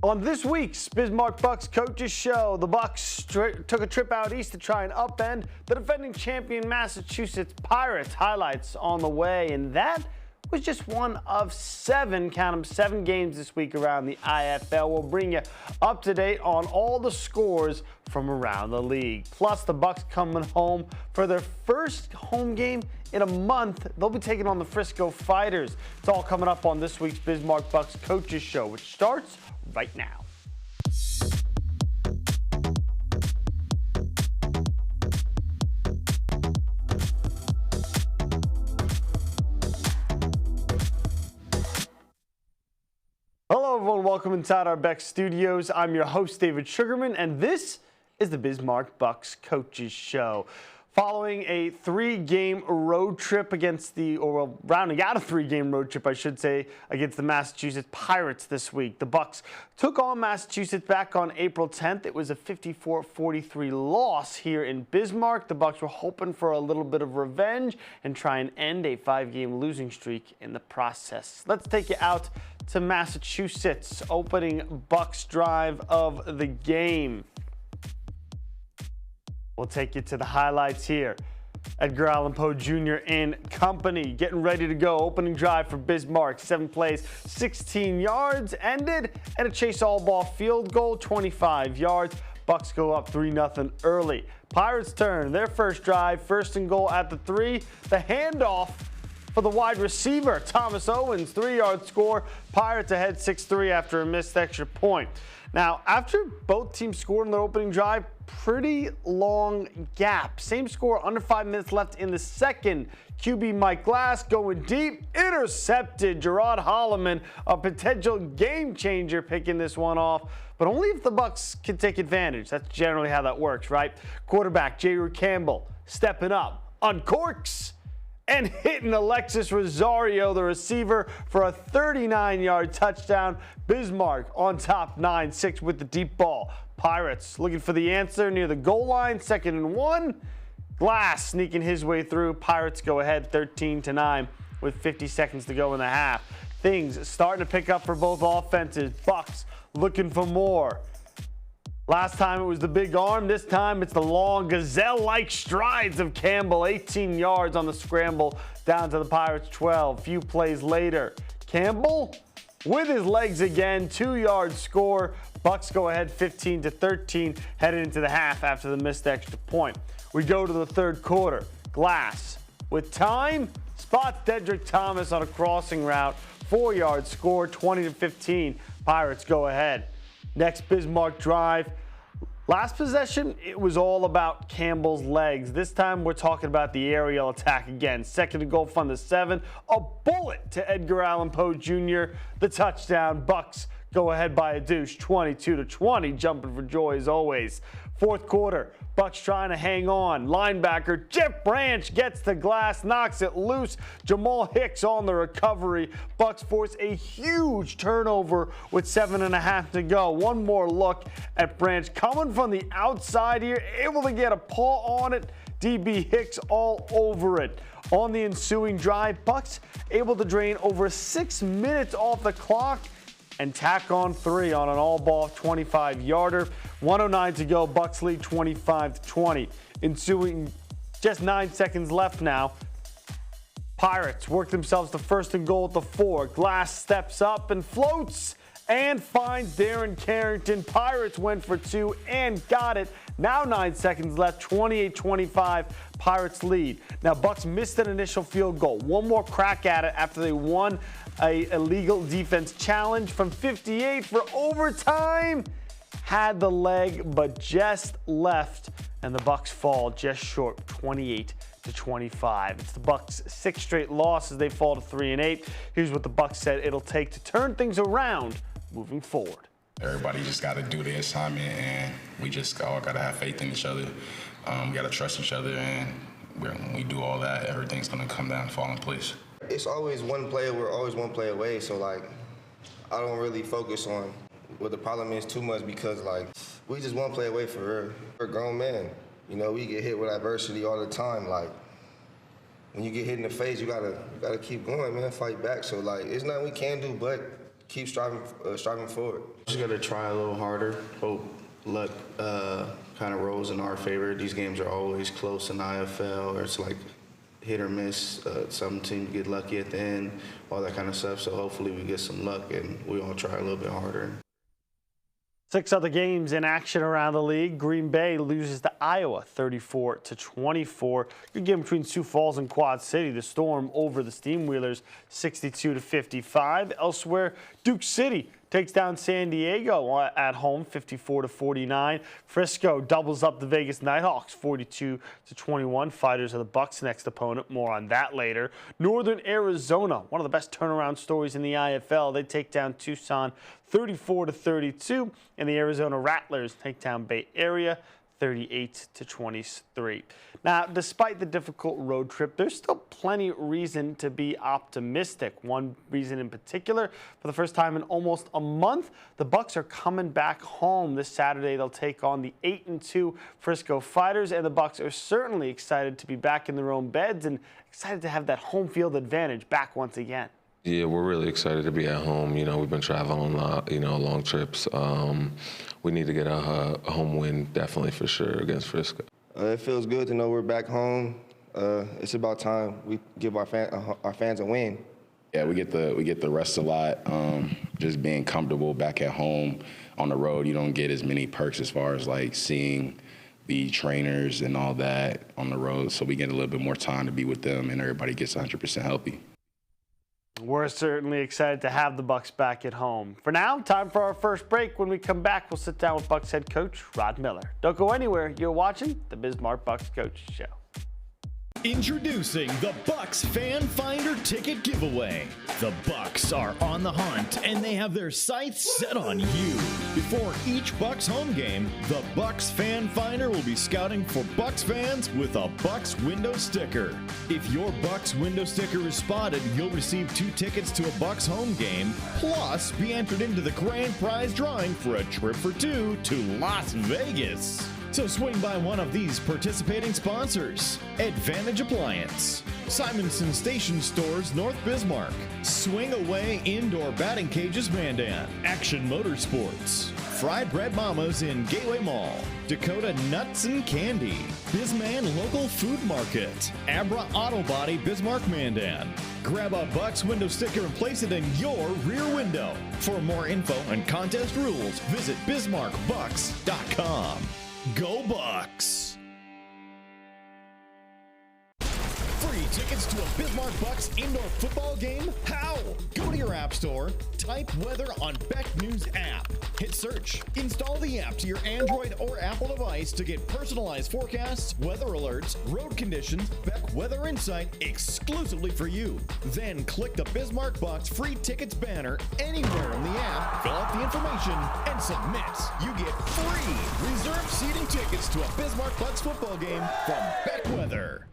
On this week's Bismarck Bucks Coaches Show, the Bucks took a trip out east to try and upend the defending champion Massachusetts Pirates. Highlights on the way, and that was just one of seven, count them, 7 games this week around the IFL. We'll bring you up to date on all the scores from around the league. Plus, the Bucks coming home for their first home game in a month. They'll be taking on the Frisco Fighters. It's all coming up on this week's Bismarck Bucks Coaches Show, which starts right now. Hello everyone, welcome inside our Beck Studios. I'm your host David Sugarman, and this is the Bismarck Bucks Coaches Show. Following a 3-game road trip rounding out a 3-game road trip, I should say, against the Massachusetts Pirates this week. The Bucks took on Massachusetts back on April 10th. It was a 54-43 loss here in Bismarck. The Bucks were hoping for a little bit of revenge and try and end a 5-game losing streak in the process. Let's take you out to Massachusetts, opening Bucks drive of the game. We'll take you to the highlights here. Edgar Allan Poe Jr. and company getting ready to go. Opening drive for Bismarck. 7 plays, 16 yards. Ended and a chase all ball field goal, 25 yards. Bucks go up 3-0 early. Pirates turn their first drive. First and goal at the 3. The handoff for the wide receiver, Thomas Owens, 3-yard score. Pirates ahead 6-3 after a missed extra point. Now, after both teams scored in their opening drive, pretty long gap. Same score, under 5 minutes left in the second. QB Mike Glass going deep, intercepted. Gerard Holloman, a potential game changer, picking this one off, but only if the Bucks can take advantage. That's generally how that works, right? Quarterback J.R. Campbell stepping up, uncorks, and hitting Alexis Rosario, the receiver, for a 39-yard touchdown. Bismarck on top 9-6 with the deep ball. Pirates looking for the answer near the goal line, 2nd and 1. Glass sneaking his way through. Pirates go ahead 13-9 with 50 seconds to go in the half. Things starting to pick up for both offenses. Bucks looking for more. Last time it was the big arm. This time it's the long gazelle-like strides of Campbell. 18 yards on the scramble down to the Pirates 12. Few plays later, Campbell with his legs again. 2-yard score. Bucks go ahead 15-13 headed into the half after the missed extra point. We go to the third quarter. Glass with time spots Dedrick Thomas on a crossing route. 4-yard score, 20-15. Pirates go ahead. Next Bismarck drive. Last possession, it was all about Campbell's legs. This time we're talking about the aerial attack again. 2nd and goal from the 7. A bullet to Edgar Allan Poe Jr. The touchdown. Bucks go ahead by a deuce, 22-20. Jumping for joy as always. Fourth quarter, Bucks trying to hang on. Linebacker Jeff Branch gets the Glass, knocks it loose. Jamal Hicks on the recovery. Bucks force a huge turnover with 7.5 to go. One more look at Branch coming from the outside here, able to get a paw on it. DB Hicks all over it. On the ensuing drive, Bucks able to drain over 6 minutes off the clock and tack on 3 on an all-ball 25-yarder. 109 to go. Bucks lead 25-20. Ensuing just 9 seconds left now. Pirates work themselves to 1st and goal at the 4. Glass steps up and floats and finds Darren Carrington. Pirates went for 2 and got it. Now 9 seconds left, 28-25, Pirates lead. Now Bucks missed an initial field goal. One more crack at it after they won a illegal defense challenge from 58 for overtime. Had the leg, but just left, and the Bucks fall just short, 28-25. It's the Bucks' 6th straight loss as they fall to 3-8. Here's what the Bucks said it'll take to turn things around moving forward. Everybody just got to do their assignment, and we just all got to have faith in each other. We got to trust each other, and when we do all that, everything's going to come down and fall in place. It's always one player. We're always one play away, so, like, I don't really focus on what the problem is too much because, like, we just one play away for real. We're a grown man. You know, we get hit with adversity all the time. Like, when you get hit in the face, you gotta keep going, man, fight back. So, like, it's nothing we can do but keep striving forward. Just got to try a little harder. Hope luck kind of rolls in our favor. These games are always close in IFL, or it's like hit or miss. Some teams get lucky at the end, all that kind of stuff. So hopefully we get some luck and we all try a little bit harder. 6 other games in action around the league. Green Bay loses to Iowa 34-24. Good game between Sioux Falls and Quad City. The Storm over the Steamwheelers 62-55. Elsewhere, Duke City takes down San Diego at home 54-49. Frisco doubles up the Vegas Nighthawks 42-21. Fighters are the Bucks' next opponent. More on that later. Northern Arizona, one of the best turnaround stories in the IFL. They take down Tucson 34-32, and the Arizona Rattlers take down Bay Area 38-23. Now, despite the difficult road trip, there's still plenty of reason to be optimistic. One reason in particular, for the first time in almost a month, the Bucks are coming back home. This Saturday, they'll take on the 8-2 Frisco Fighters, and the Bucks are certainly excited to be back in their own beds and excited to have that home field advantage back once again. Yeah, we're really excited to be at home. You know, we've been traveling a lot, long trips. We need to get a home win, definitely for sure, against Frisco. It feels good to know we're back home. It's about time we give our fans a win. Yeah, we get the rest a lot. Just being comfortable back at home. On the road, you don't get as many perks as far as like seeing the trainers and all that on the road. So we get a little bit more time to be with them, and everybody gets 100% healthy. We're certainly excited to have the Bucks back at home. For now, time for our first break. When we come back, we'll sit down with Bucks head coach Rod Miller. Don't go anywhere. You're watching the Bismarck Bucks Coaches Show. Introducing the Bucks Fan Finder Ticket Giveaway. The Bucks are on the hunt, and they have their sights set on you. Before each Bucks home game, the Bucks Fan Finder will be scouting for Bucks fans with a Bucks window sticker. If your Bucks window sticker is spotted, you'll receive 2 tickets to a Bucks home game, plus be entered into the grand prize drawing for a trip for 2 to Las Vegas. So swing by one of these participating sponsors: Advantage Appliance, Simonson Station Stores, North Bismarck, Swing Away Indoor Batting Cages, Mandan, Action Motorsports, Fried Bread Mamas in Gateway Mall, Dakota Nuts and Candy, Bisman Local Food Market, Abra Auto Body, Bismarck, Mandan. Grab a Bucks window sticker and place it in your rear window. For more info and contest rules, visit BismarckBucks.com. Go Bucks! Free tickets to a Bismarck Bucks indoor football game? How? Go to your app store, type weather on Beck News app, hit search, install the app to your Android or Apple device to get personalized forecasts, weather alerts, road conditions, Beck Weather Insight exclusively for you. Then click the Bismarck Bucks free tickets banner anywhere in the app, fill out the information, and submit. You get free reserved seating tickets to a Bismarck Bucks football game from Beck Weather.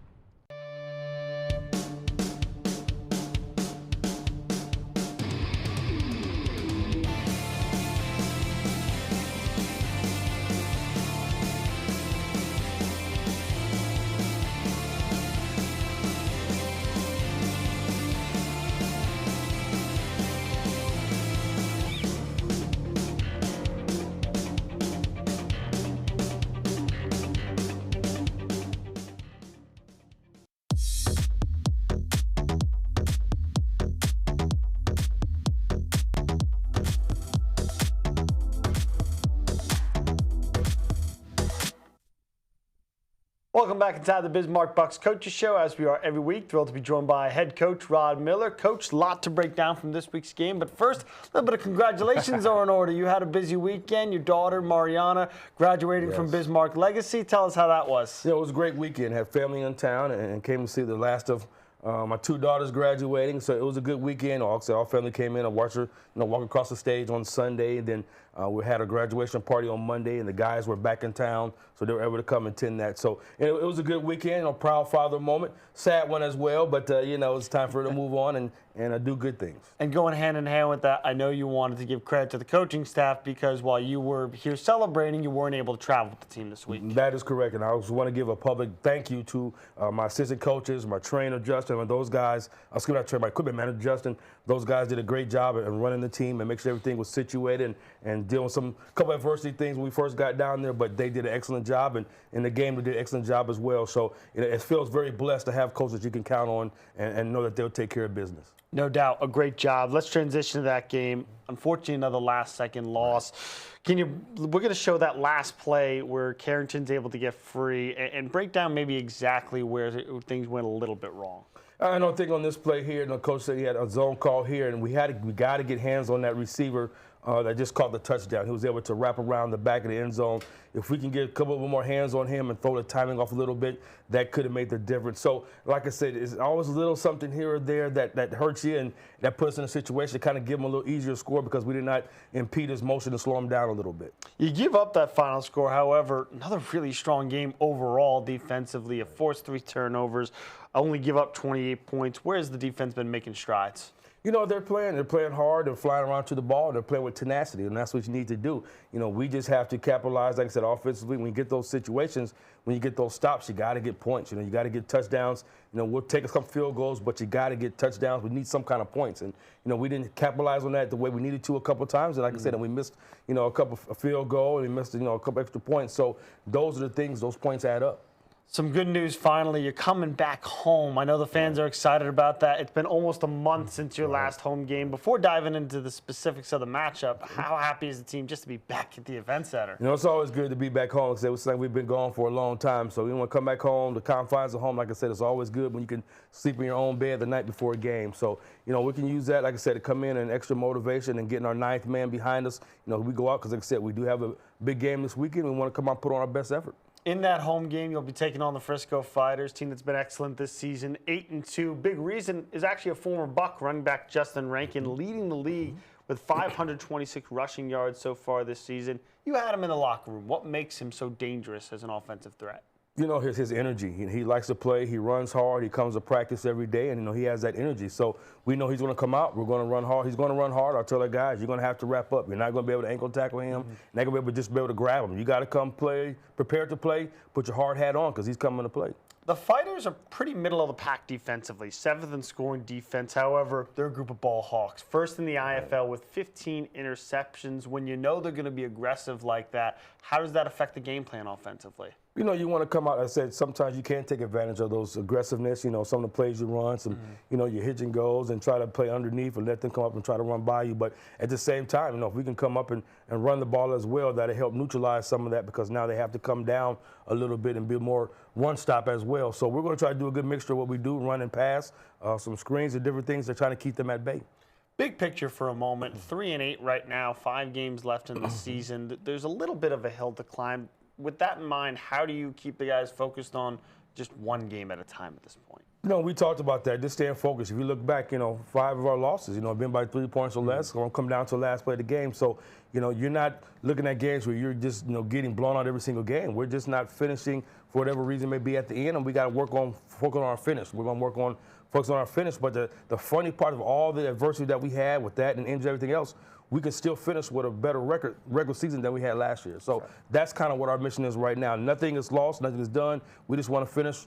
Welcome back inside the Bismarck Bucks Coaches Show, as we are every week. Thrilled to be joined by head coach Rod Miller. Coach, a lot to break down from this week's game, but first, a little bit of congratulations are in order. You had a busy weekend. Your daughter, Mariana, graduating from Bismarck Legacy. Tell us how that was. Yeah, it was a great weekend. Had family in town and came to see the last of my 2 daughters graduating, so it was a good weekend. Also, our family came in and watched her, walk across the stage on Sunday. And then We had a graduation party on Monday, and the guys were back in town, so they were able to come attend that. So it was a good weekend, proud father moment. Sad one as well, but it's time for her to move on and do good things. And going hand in hand with that, I know you wanted to give credit to the coaching staff because while you were here celebrating, you weren't able to travel with the team this week. That is correct, and I also want to give a public thank you to my assistant coaches, my trainer Justin, and those guys. My equipment manager Justin. Those guys did a great job at running the team and make sure everything was situated and dealing with couple of adversity things when we first got down there. But they did an excellent job, and in the game they did an excellent job as well. So it feels very blessed to have coaches you can count on and know that they'll take care of business. No doubt, a great job. Let's transition to that game. Unfortunately, another last-second loss. We're going to show that last play where Carrington's able to get free and break down maybe exactly where things went a little bit wrong. I don't think on this play here, the coach said he had a zone call here, and we got to get hands on that receiver that just caught the touchdown. He was able to wrap around the back of the end zone. If we can get a couple of more hands on him and throw the timing off a little bit, that could have made the difference. So, like I said, it's always a little something here or there that hurts you and that puts us in a situation to kind of give him a little easier score because we did not impede his motion to slow him down a little bit. You give up that final score, however, another really strong game overall defensively. You forced 3 turnovers, only give up 28 points. Where has the defense been making strides? They're playing hard, they're flying around to the ball, they're playing with tenacity, and that's what you need to do. We just have to capitalize, like I said, offensively. When you get those situations, when you get those stops, you got to get points. You got to get touchdowns. We'll take a couple field goals, but you got to get touchdowns. We need some kind of points, and we didn't capitalize on that the way we needed to a couple of times. And like I said, and we missed a field goal, and we missed a couple extra points. So those are the things; those points add up. Some good news finally. You're coming back home. I know the fans are excited about that. It's been almost a month since your last home game. Before diving into the specifics of the matchup, how happy is the team just to be back at the event center? It's always good to be back home because it's like we've been gone for a long time. So we want to come back home. The confines of home, like I said, it's always good when you can sleep in your own bed the night before a game. So, we can use that, like I said, to come in and extra motivation and getting our 9th man behind us. We go out because, like I said, we do have a big game this weekend. We want to come out and put on our best effort. In that home game, you'll be taking on the Frisco Fighters, team that's been excellent this season, 8-2. Big reason is actually a former Buck running back, Justin Rankin, leading the league with 526 rushing yards so far this season. You had him in the locker room. What makes him so dangerous as an offensive threat? His energy. He likes to play. He runs hard. He comes to practice every day, and he has that energy. So we know he's going to come out. We're going to run hard. He's going to run hard. I'll tell our guys, you're going to have to wrap up. You're not going to be able to ankle tackle him. You're not going to be able to grab him. You got to come play, prepare to play, put your hard hat on because he's coming to play. The Fighters are pretty middle of the pack defensively, 7th in scoring defense. However, they're a group of ball hawks. First in the IFL with 15 interceptions. When they're going to be aggressive like that, how does that affect the game plan offensively? You want to come out. I said sometimes you can't take advantage of those aggressiveness. Some of the plays you run, your hitching goals and try to play underneath and let them come up and try to run by you. But at the same time, if we can come up and run the ball as well, that'll help neutralize some of that because now they have to come down a little bit and be more run stop as well. So we're going to try to do a good mixture of what we do, run and pass, some screens and different things. They're trying to keep them at bay. Big picture for a moment, 3-8 right now, 5 games left in the season. There's a little bit of a hill to climb. With that in mind, how do you keep the guys focused on just one game at a time at this point? We talked about that. Just staying focused. If you look back, 5 of our losses, have been by 3 points or less. It's going to come down to the last play of the game. So, you're not looking at games where you're just, getting blown out every single game. We're just not finishing for whatever reason may be at the end, and we got to focus on our finish. We're going to focus on our finish. But the funny part of all the adversity that we had with that and injury, everything else, we can still finish with a better regular season than we had last year. So that's kind of what our mission is right now. Nothing is lost. Nothing is done. We just want to finish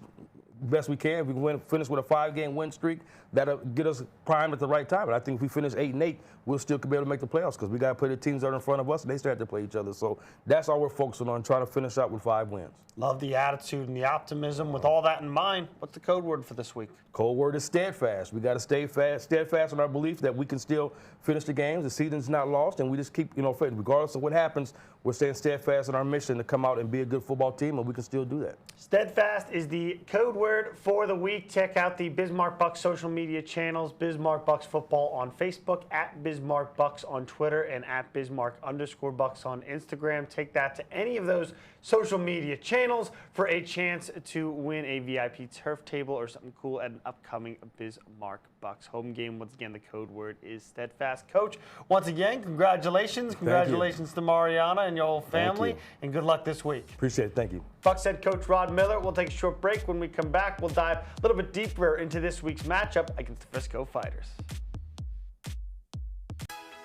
best we can. If we can finish with a 5-game win streak, that'll get us primed at the right time. And I think if we finish 8-8, we'll still be able to make the playoffs because we got to play the teams that are in front of us, and they still have to play each other. So that's all we're focusing on, trying to finish out with 5 wins. Love the attitude and the optimism. With all that in mind, what's the code word for this week? Code word is steadfast. We got to stay steadfast in our belief that we can still finish the games. The season's not lost, and we just keep, regardless of what happens, we're staying steadfast in our mission to come out and be a good football team, and we can still do that. Steadfast is the code word for the week. Check out the Bismarck Bucks social media channels, Bismarck Bucks Football on Facebook, at Bismarck Bucks on Twitter, and at Bismarck_Bucks on Instagram. Take that to any of those social media channels for a chance to win a VIP turf table or something cool at an upcoming Bismarck Bucks home game. Once again, the code word is steadfast. Coach, once again, congratulations. Congratulations to Mariana and your whole family, and good luck this week. Appreciate it. Thank you. Bucks head coach Rod Miller. We'll take a short break. When we come back, we'll dive a little bit deeper into this week's matchup against the Frisco Fighters.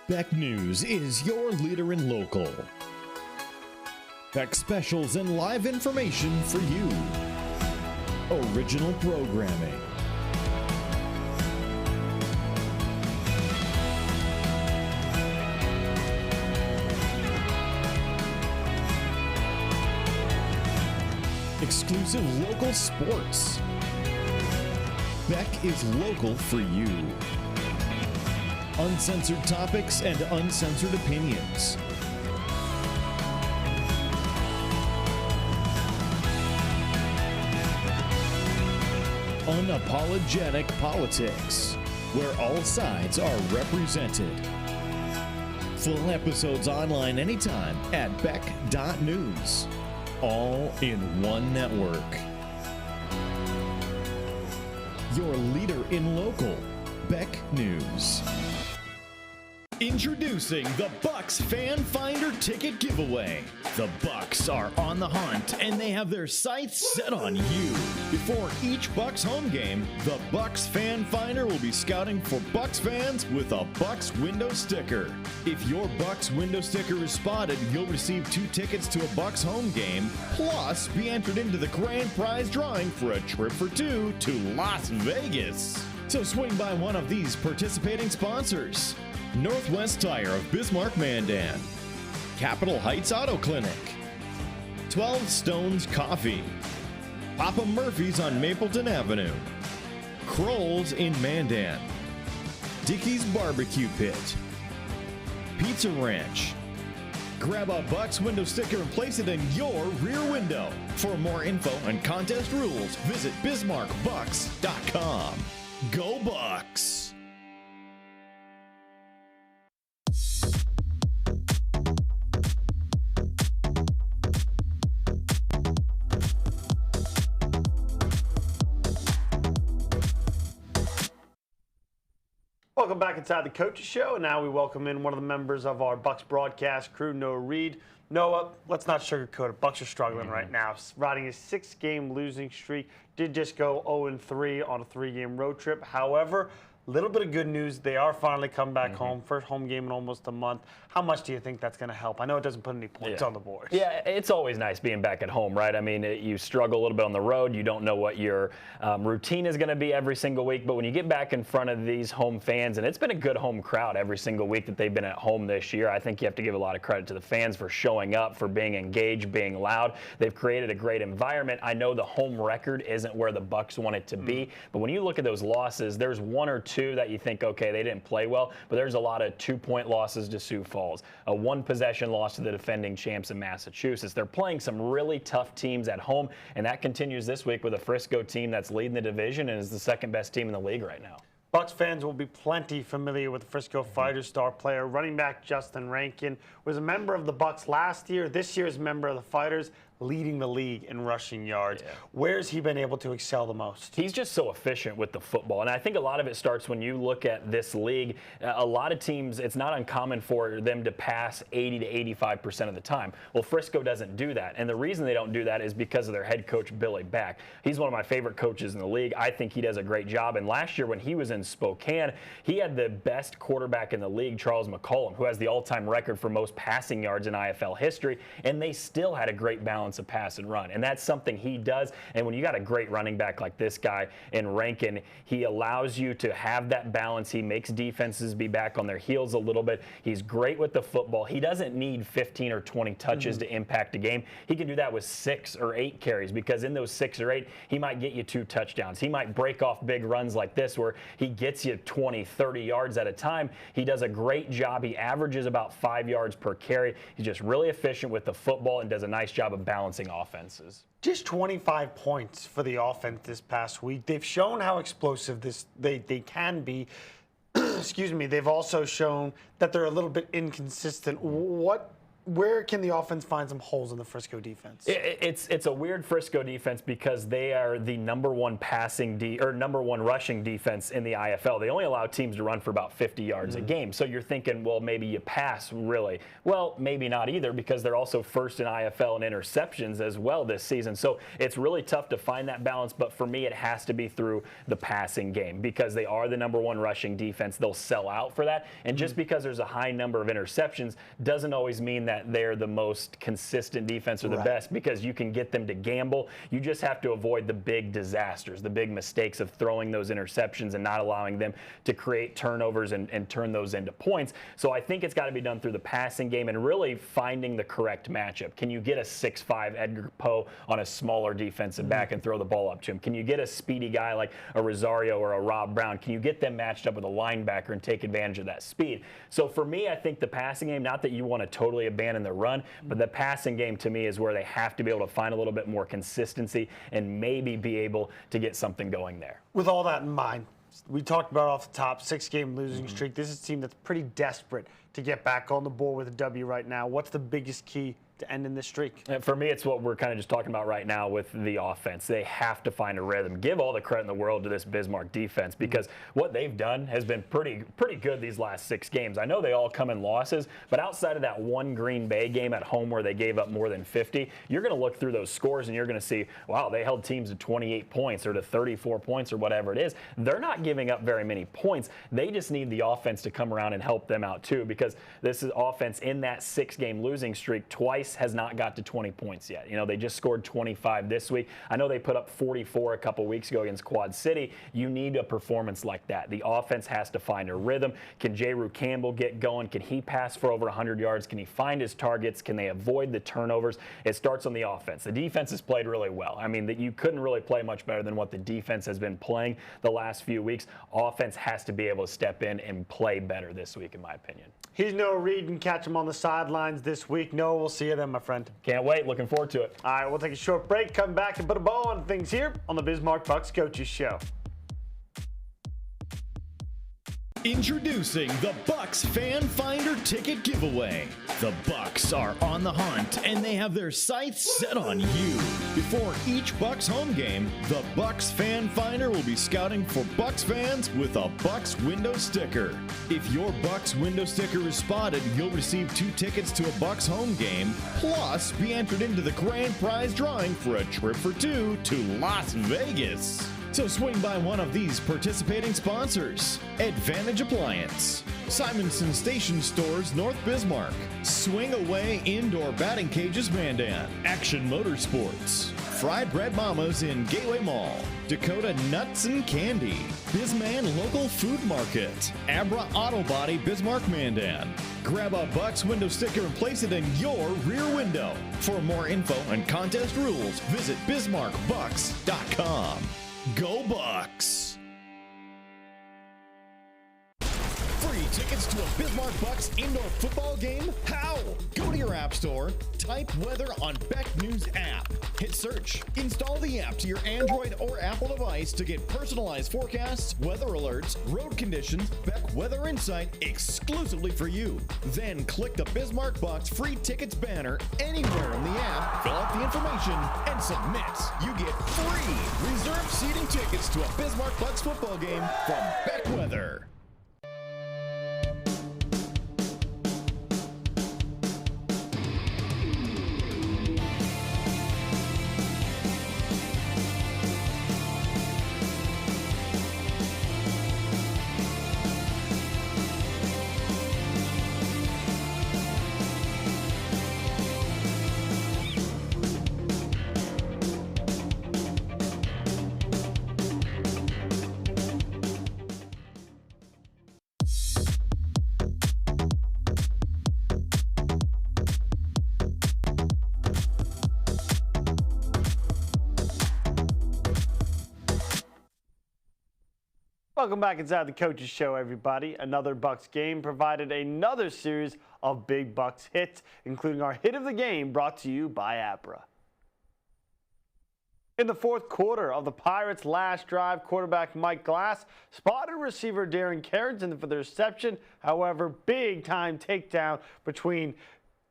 Beck News is your leader in local. Beck specials and live information for you. Original programming. Exclusive local sports. Beck is local for you. Uncensored topics and uncensored opinions. Unapologetic politics, where all sides are represented. Full episodes online anytime at beck.news. All in one network. Your leader in local, Beck News. Introducing the Bucks Fan Finder Ticket Giveaway. The Bucks are on the hunt and they have their sights set on you. Before each Bucks home game, the Bucks Fan Finder will be scouting for Bucks fans with a Bucks window sticker. If your Bucks window sticker is spotted, you'll receive 2 tickets to a Bucks home game, plus be entered into the grand prize drawing for a trip for 2 to Las Vegas. So swing by one of these participating sponsors. Northwest Tire of Bismarck Mandan, Capitol Heights Auto Clinic, 12 Stones Coffee, Papa Murphy's on Mapleton Avenue, Kroll's in Mandan, Dickey's Barbecue Pit, Pizza Ranch. Grab a Bucks window sticker and place it in your rear window. For more info and contest rules, visit BismarckBucks.com. Go Bucks! Welcome back inside the Coaches Show, and now we welcome in one of the members of our Bucks broadcast crew, Noah Reed. Noah, let's not sugarcoat it. Bucks are struggling right now, riding a 6-game losing streak. Did just go 0-3 on a 3-game road trip. However, a little bit of good news. They are finally coming back home. First home game in almost a month. How much do you think that's going to help? I know it doesn't put any points on the board. Yeah, it's always nice being back at home, right? I mean, you struggle a little bit on the road. You don't know what your routine is going to be every single week. But when you get back in front of these home fans, and it's been a good home crowd every single week that they've been at home this year, I think you have to give a lot of credit to the fans for showing up, for being engaged, being loud. They've created a great environment. I know the home record isn't where the Bucks want it to be, but when you look at those losses, there's 1 or 2 that you think, okay, they didn't play well, but there's a lot of 2-point losses to Sioux Falls, a 1-possession loss to the defending champs in Massachusetts. They're playing some really tough teams at home, and that continues this week with a Frisco team that's leading the division and is the 2nd-best team in the league right now. Bucks fans will be plenty familiar with the Frisco Fighters star player. Running back Justin Rankin was a member of the Bucks last year. This year's member of the Fighters, leading the league in rushing yards. Yeah. Where's he been able to excel the most? He's just so efficient with the football, and I think a lot of it starts when you look at this league. A lot of teams, it's not uncommon for them to pass 80 to 85% of the time. Well, Frisco doesn't do that, and the reason they don't do that is because of their head coach, Billy Beck. He's one of my favorite coaches in the league. I think he does a great job, and last year when he was in Spokane, he had the best quarterback in the league, Charles McCollum, who has the all-time record for most passing yards in IFL history, and they still had a great balance of pass and run, and that's something he does. And when you got a great running back like this guy in Rankin, he allows you to have that balance. He makes defenses be back on their heels a little bit. He's great with the football. He doesn't need 15 or 20 touches to impact a game. He can do that with 6 or 8 carries, because in those 6 or 8, he might get you 2 touchdowns. He might break off big runs like this where he gets you 20, 30 yards at a time. He does a great job. He averages about 5 yards per carry. He's just really efficient with the football and does a nice job of balancing offenses. Just 25 points for the offense this past week. They've shown how explosive they can be. Excuse me. They've also shown that they're a little bit inconsistent. What where can the offense find some holes in the Frisco defense? It's a weird Frisco defense because they are the number one rushing defense in the IFL. They only allow teams to run for about 50 yards a game. So you're thinking, well, maybe you pass, really. Well, maybe not either, because they're also first in IFL in interceptions as well this season. So it's really tough to find that balance. But for me, it has to be through the passing game, because they are the number one rushing defense. They'll sell out for that. And just because there's a high number of interceptions doesn't always mean that they're the most consistent defense or the best, because you can get them to gamble. You just have to avoid the big disasters, the big mistakes of throwing those interceptions and not allowing them to create turnovers and turn those into points. So I think it's got to be done through the passing game and really finding the correct matchup. Can you get a 6'5" Edgar Poe on a smaller defensive back and throw the ball up to him? Can you get a speedy guy like a Rosario or a Rob Brown? Can you get them matched up with a linebacker and take advantage of that speed? So for me, I think the passing game, not that you want to totally abandon the run, but the passing game to me is where they have to be able to find a little bit more consistency and maybe be able to get something going there. With all that in mind, we talked about off the top, 6-game losing streak. This is a team that's pretty desperate to get back on the board with a W right now. What's the biggest key to end in this streak? And for me, it's what we're kind of just talking about right now with the offense. They have to find a rhythm. Give all the credit in the world to this Bismarck defense, because what they've done has been pretty good these last 6 games. I know they all come in losses, but outside of that one Green Bay game at home where they gave up more than 50, you're going to look through those scores and you're going to see, wow, they held teams to 28 points or to 34 points or whatever it is. They're not giving up very many points. They just need the offense to come around and help them out too, because this is offense in that 6-game losing streak twice has not got to 20 points yet. You know, they just scored 25 this week. I know they put up 44 a couple weeks ago against Quad City. You need a performance like that. The offense has to find a rhythm. Can J-Rue Campbell get going? Can he pass for over 100 yards? Can he find his targets? Can they avoid the turnovers? It starts on the offense. The defense has played really well. I mean, you couldn't really play much better than what the defense has been playing the last few weeks. Offense has to be able to step in and play better this week, in my opinion. He's Noah Reed, and catch him on the sidelines this week. Noah, we'll see you then, my friend. Can't wait. Looking forward to it. All right, we'll take a short break, come back, and put a bow on things here on the Bismarck Bucks Coaches Show. Introducing the Bucks Fan Finder Ticket Giveaway. The Bucks are on the hunt, and they have their sights set on you. Before each Bucks home game, the Bucks Fan Finder will be scouting for Bucks fans with a Bucks window sticker. If your Bucks window sticker is spotted, you'll receive 2 tickets to a Bucks home game, plus be entered into the grand prize drawing for a trip for 2 to Las Vegas. So swing by one of these participating sponsors: Advantage Appliance, Simonson Station Stores, North Bismarck, Swing Away Indoor Batting Cages, Mandan, Action Motorsports, Fried Bread Mamas in Gateway Mall, Dakota Nuts and Candy, Bisman Local Food Market, Abra Auto Body, Bismarck, Mandan. Grab a Bucks window sticker and place it in your rear window. For more info and contest rules, visit BismarckBucks.com. Go Bucks! Free tickets to a Bismarck Bucks indoor football game? How? Go to your app store, type weather on Beck News app, hit search, install the app to your Android or Apple device to get personalized forecasts, weather alerts, road conditions, Beck Weather Insight exclusively for you. Then click the Bismarck Bucks free tickets banner anywhere in the app, fill out the information, and submit. You get free reserved seating tickets to a Bismarck Bucks football game from Beck Weather. Welcome back inside the Coaches Show, everybody. Another Bucks game provided another series of big Bucks hits, including our hit of the game brought to you by Abra. In the fourth quarter of the Pirates' last drive, quarterback Mike Glass spotted receiver Darren Carrington for the reception. However, big-time takedown between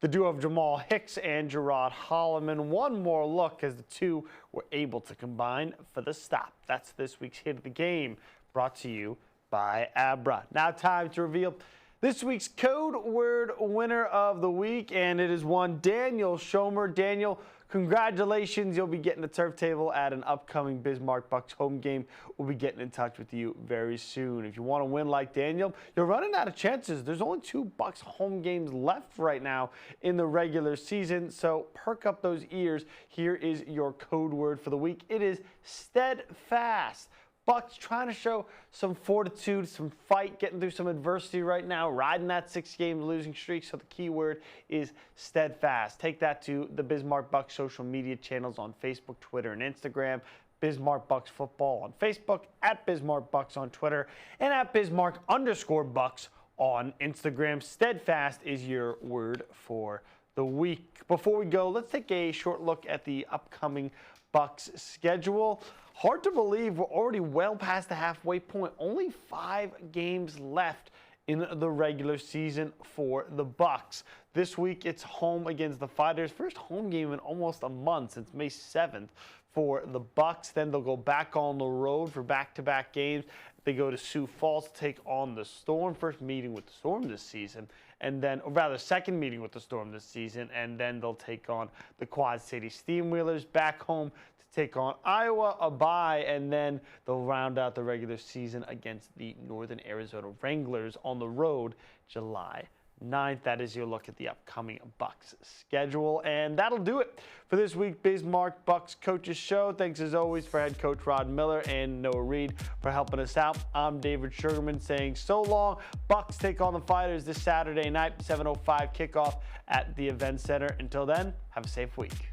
the duo of Jamal Hicks and Gerard Holloman. One more look as the two were able to combine for the stop. That's this week's Hit of the Game, brought to you by Abra. Now time to reveal this week's code word winner of the week, and it is one Daniel Schomer. Daniel, congratulations. You'll be getting a turf table at an upcoming Bismarck Bucks home game. We'll be getting in touch with you very soon. If you want to win like Daniel, you're running out of chances. There's only 2 Bucks home games left right now in the regular season, so perk up those ears. Here is your code word for the week. It is steadfast. Bucks trying to show some fortitude, some fight, getting through some adversity right now, riding that 6-game losing streak. So the key word is steadfast. Take that to the Bismarck Bucks social media channels on Facebook, Twitter, and Instagram. Bismarck Bucks Football on Facebook, at Bismarck Bucks on Twitter, and at Bismarck_Bucks on Instagram. Steadfast is your word for the week. Before we go, let's take a short look at the upcoming Bucks schedule. Hard to believe we're already well past the halfway point. Only 5 games left in the regular season for the Bucks. This week it's home against the Fighters. First home game in almost a month since May 7th for the Bucks. Then they'll go back on the road for back-to-back games. They go to Sioux Falls to take on the Storm. First meeting with the Storm this season. And then, or rather, second meeting with the Storm this season. And then they'll take on the Quad City Steamwheelers back home to take on Iowa, a bye. And then they'll round out the regular season against the Northern Arizona Wranglers on the road July 9th. That is your look at the upcoming Bucks schedule. And that'll do it for this week Bismarck Bucks Coaches Show. Thanks as always for head coach Rod Miller and Noah Reed for helping us out. I'm David Sugarman saying so long. Bucks take on the Fighters this Saturday night, 7:05 kickoff at the Event Center. Until then, have a safe week.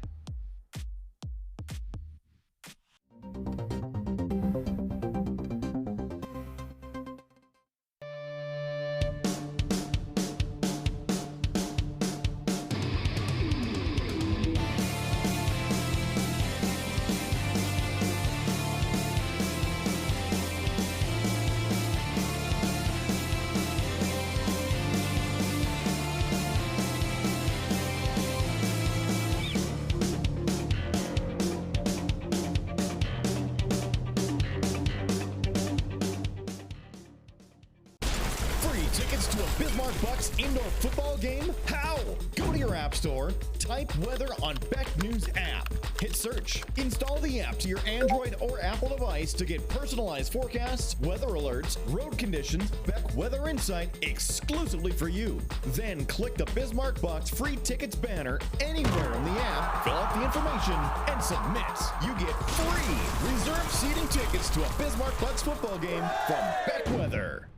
Tickets to a Bismarck Bucks indoor football game? How? Go to your app store, type weather on Beck News app. Hit search. Install the app to your Android or Apple device to get personalized forecasts, weather alerts, road conditions, Beck Weather Insight exclusively for you. Then click the Bismarck Bucks free tickets banner anywhere in the app, fill out the information, and submit. You get free reserved seating tickets to a Bismarck Bucks football game from Beck Weather.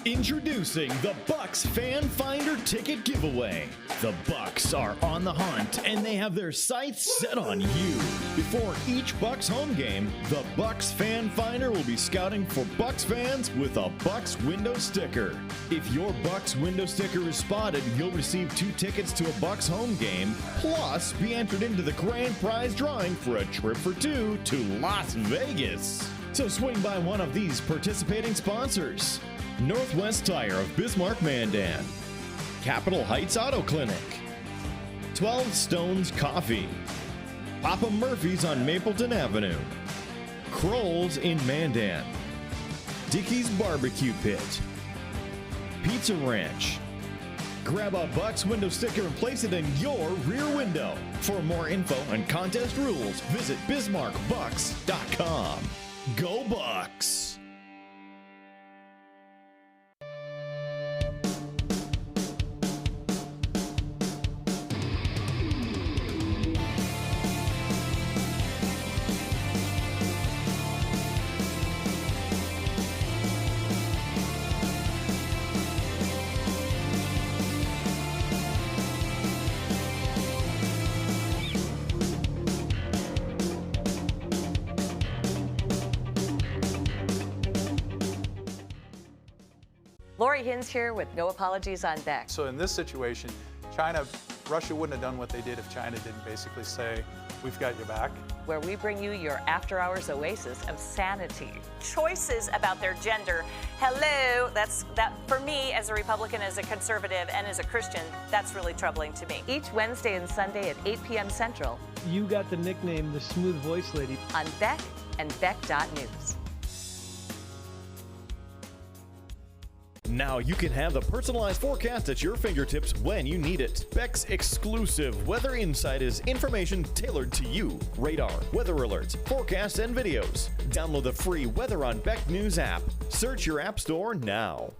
Introducing the Bucks Fan Finder Ticket Giveaway. The Bucks are on the hunt and they have their sights set on you. Before each Bucks home game, the Bucks Fan Finder will be scouting for Bucks fans with a Bucks window sticker. If your Bucks window sticker is spotted, you'll receive 2 tickets to a Bucks home game, plus be entered into the grand prize drawing for a trip for 2 to Las Vegas. So swing by one of these participating sponsors. Northwest Tire of Bismarck Mandan, Capitol Heights Auto Clinic, 12 Stones Coffee, Papa Murphy's on Mapleton Avenue, Kroll's in Mandan, Dickey's Barbecue Pit, Pizza Ranch. Grab a Bucks window sticker and place it in your rear window. For more info and contest rules, visit BismarckBucks.com. Go Bucks! Lori Hins here with No Apologies on Deck. So in this situation, Russia wouldn't have done what they did if China didn't basically say, we've got your back. where we bring you your after-hours oasis of sanity. Choices about their gender. Hello, that for me as a Republican, as a conservative, and as a Christian, that's really troubling to me. Each Wednesday and Sunday at 8 p.m. Central. You got the nickname the Smooth Voice Lady. On Beck and Beck.News. Now you can have the personalized forecast at your fingertips when you need it. Beck's exclusive Weather Insight is information tailored to you. Radar, weather alerts, forecasts, and videos. Download the free Weather on Beck News app. Search your app store now.